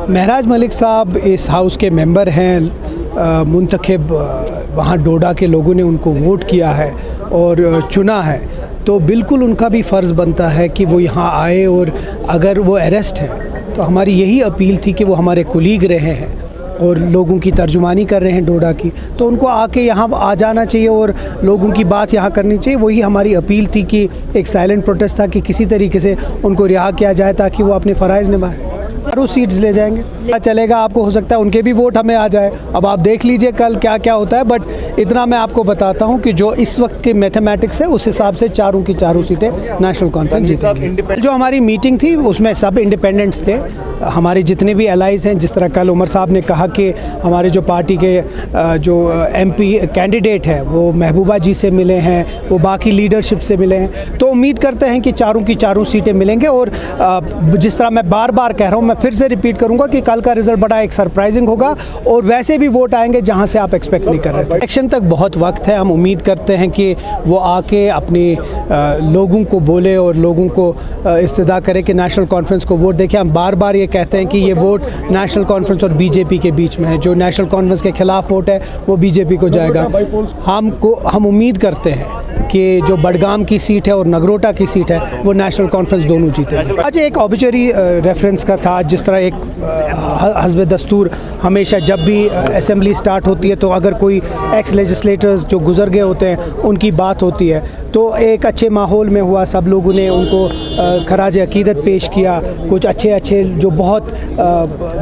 महराज मलिक साहब इस हाउस के मेंबर हैं, मुंतखब वहाँ डोडा के लोगों ने उनको वोट किया है और चुना है, तो बिल्कुल उनका भी फ़र्ज़ बनता है कि वो यहाँ आए। और अगर वो अरेस्ट हैं तो हमारी यही अपील थी कि वो हमारे कुलीग रहे हैं और लोगों की तर्जुमानी कर रहे हैं डोडा की, तो उनको आके यहाँ आ जाना चाहिए और लोगों की बात यहाँ करनी चाहिए। वही हमारी अपील थी कि एक साइलेंट प्रोटेस्ट था कि किसी तरीके से उनको रिहा किया जाए ताकि वो अपने फ़राइज़ निभाएं। चारों सीट्स ले जाएंगे, क्या चलेगा आपको, हो सकता है उनके भी वोट हमें आ जाए। अब आप देख लीजिए कल क्या क्या होता है, बट इतना मैं आपको बताता हूं कि जो इस वक्त के मैथमेटिक्स है उस हिसाब से चारों की चारों सीटें नेशनल कॉन्फ्रेंस जीतेंगी। जो हमारी मीटिंग थी उसमें सब इंडिपेंडेंट्स थे, हमारे जितने भी एलाइज हैं। जिस तरह कल उमर साहब ने कहा कि हमारे जो पार्टी के जो एमपी कैंडिडेट है वो महबूबा जी से मिले हैं, वो बाकी लीडरशिप से मिले हैं, तो उम्मीद करते हैं कि चारों की चारों सीटें मिलेंगे। और जिस तरह मैं बार बार कह रहा हूँ, मैं फिर से रिपीट करूँगा कि कल का रिजल्ट बड़ा एक सरप्राइजिंग होगा और वैसे भी वोट आएंगे जहाँ से आप एक्सपेक्ट नहीं कर रहे। इलेक्शन तक बहुत वक्त है, हम उम्मीद करते हैं कि वो आके अपने लोगों को बोले और लोगों को इस्तदा करे कि नेशनल कॉन्फ्रेंस को वोट देखें। हम बार बार ये कहते हैं कि ये वोट नेशनल कॉन्फ्रेंस और बीजेपी के बीच में है। जो नेशनल कॉन्फ्रेंस के खिलाफ वोट है वो बीजेपी को जाएगा। हम उम्मीद करते हैं कि जो बडगाम की सीट है और नगरोटा की सीट है वो नेशनल कॉन्फ्रेंस दोनों जीतेगी। आज एक ऑब्चुरी रेफरेंस का था, जिस तरह एक हस्ब दस्तूर हमेशा जब भी असेंबली स्टार्ट होती है तो अगर कोई एक्स लेजिस्लेटर्स जो गुजर गए होते हैं उनकी बात होती है, तो एक अच्छे माहौल में हुआ। सब लोगों ने उनको खराज अकीदत पेश किया, कुछ अच्छे जो बहुत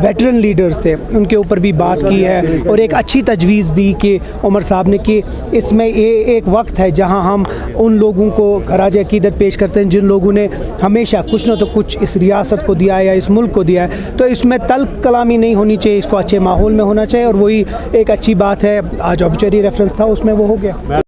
वेटरन लीडर्स थे उनके ऊपर भी बात की है और एक अच्छी तजवीज़ दी कि उमर साहब ने कि इसमें ये एक वक्त है जहां हम उन लोगों को खराज अकीदत पेश करते हैं जिन लोगों ने हमेशा कुछ न तो कुछ इस रियासत को दिया है या इस मुल्क को दिया है। तो इसमें तल्ख कलामी नहीं होनी चाहिए, इसको अच्छे माहौल में होना चाहिए और वही एक अच्छी बात है। आज ऑब्चुरी रेफरेंस था, उसमें वो हो गया।